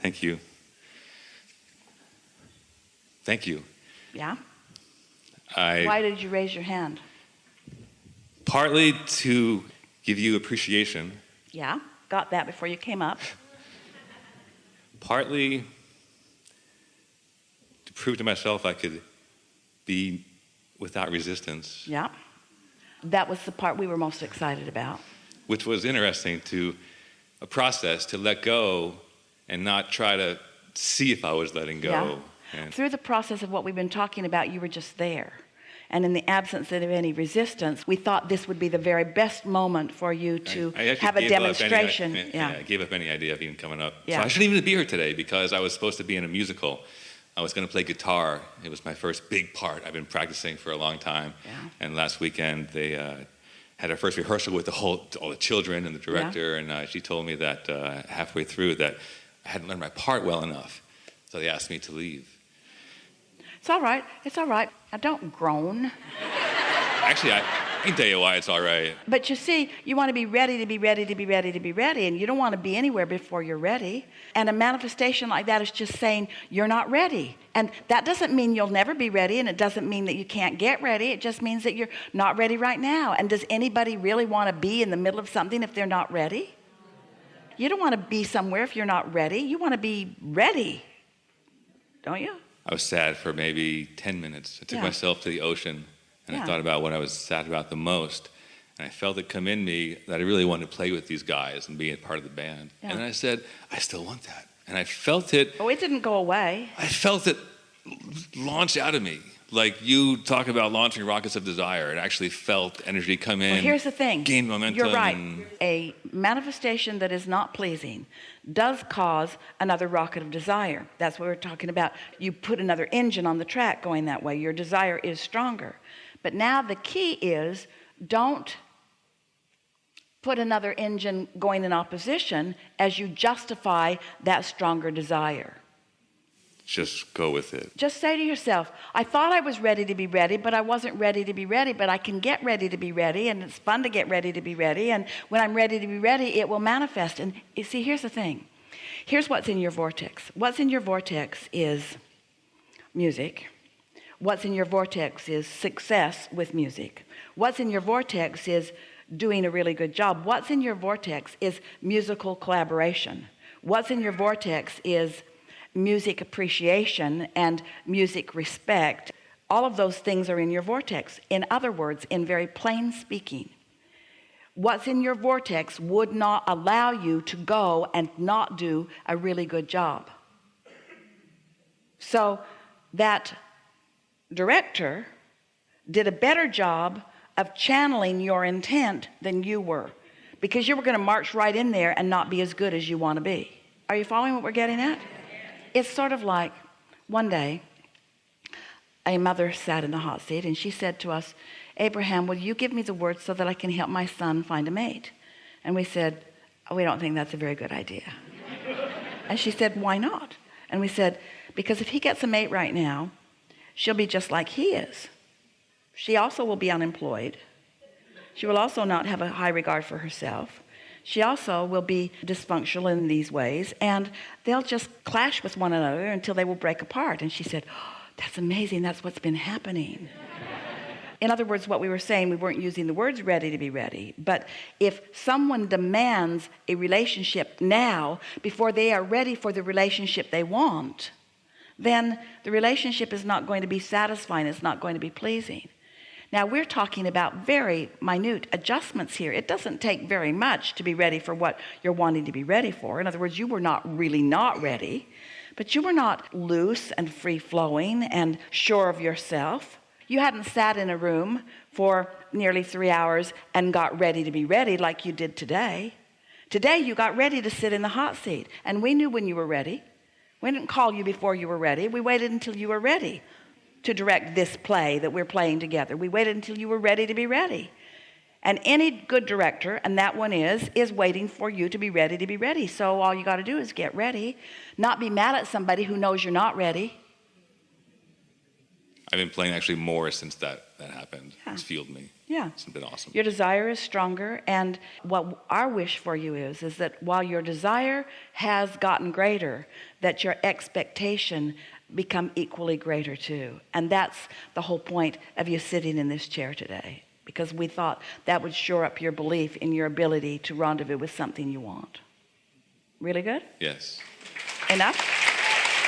Thank you. Thank you. Yeah? Why did you raise your hand? Partly to give you appreciation. Yeah, got that before you came up. Partly to prove to myself I could be without resistance. Yeah. That was the part we were most excited about. Which was interesting, to a process to let go and not try to see if I was letting go. Yeah. And through the process of what we've been talking about, you were just there. And in the absence of any resistance, we thought this would be the very best moment for you to have a demonstration. I gave up any idea of even coming up. Yeah. So I shouldn't even be here today because I was supposed to be in a musical. I was going to play guitar. It was my first big part. I've been practicing for a long time. Yeah. And last weekend they had our first rehearsal with all the children and the director. Yeah. And she told me that halfway through that I hadn't learned my part well enough. So they asked me to leave. It's all right. It's all right. Now don't groan. Actually, I can tell you why it's all right. But you see, you want to be ready to be ready to be ready to be ready, and you don't want to be anywhere before you're ready. And a manifestation like that is just saying you're not ready. And that doesn't mean you'll never be ready, and it doesn't mean that you can't get ready. It just means that you're not ready right now. And does anybody really want to be in the middle of something if they're not ready? You don't want to be somewhere if you're not ready. You want to be ready, don't you? I was sad for maybe 10 minutes. I took myself to the ocean, and I thought about what I was sad about the most. And I felt it come in me that I really wanted to play with these guys and be a part of the band. Yeah. And then I said, I still want that. And I felt it. Oh, it didn't go away. I felt it launch out of me. Like you talk about launching rockets of desire. It actually felt energy come in. Well, here's the thing. Gain momentum. You're right. A manifestation that is not pleasing does cause another rocket of desire. That's what we're talking about. You put another engine on the track going that way. Your desire is stronger. But now the key is don't put another engine going in opposition as you justify that stronger desire. Just go with it. Just say to yourself, I thought I was ready to be ready, but I wasn't ready to be ready, but I can get ready to be ready, and it's fun to get ready to be ready, and when I'm ready to be ready, it will manifest. And you see, here's the thing. Here's what's in your vortex. What's in your vortex is music. What's in your vortex is success with music. What's in your vortex is doing a really good job. What's in your vortex is musical collaboration. What's in your vortex is music appreciation and music respect. All of those things are in your vortex. In other words, in very plain speaking, what's in your vortex would not allow you to go and not do a really good job. So that director did a better job of channeling your intent than you were, because you were going to march right in there and not be as good as you want to be. Are you following what we're getting at? It's sort of like one day a mother sat in the hot seat and she said to us, Abraham, will you give me the words so that I can help my son find a mate? And we said, oh, we don't think that's a very good idea. And she said, why not? And we said, because if he gets a mate right now, she'll be just like he is. She also will be unemployed. She will also not have a high regard for herself. She also will be dysfunctional in these ways, and they'll just clash with one another until they will break apart. And she said, oh, that's amazing. That's what's been happening. In other words, what we were saying, we weren't using the words ready to be ready. But if someone demands a relationship now before they are ready for the relationship they want, then the relationship is not going to be satisfying. It's not going to be pleasing. Now, we're talking about very minute adjustments here. It doesn't take very much to be ready for what you're wanting to be ready for. In other words, you were not really not ready, but you were not loose and free-flowing and sure of yourself. You hadn't sat in a room for nearly 3 hours and got ready to be ready like you did today. Today, you got ready to sit in the hot seat, and we knew when you were ready. We didn't call you before you were ready. We waited until you were ready to direct this play that we're playing together. We waited until you were ready to be ready. And any good director, and that one is waiting for you to be ready to be ready. So all you got to do is get ready, not be mad at somebody who knows you're not ready. I've been playing actually more since that happened. Yeah. It's fueled me. Yeah. It's been awesome. Your desire is stronger, and what our wish for you is that while your desire has gotten greater, that your expectation become equally greater too. And that's the whole point of you sitting in this chair today, because we thought that would shore up your belief in your ability to rendezvous with something you want. Really good? Yes. Enough?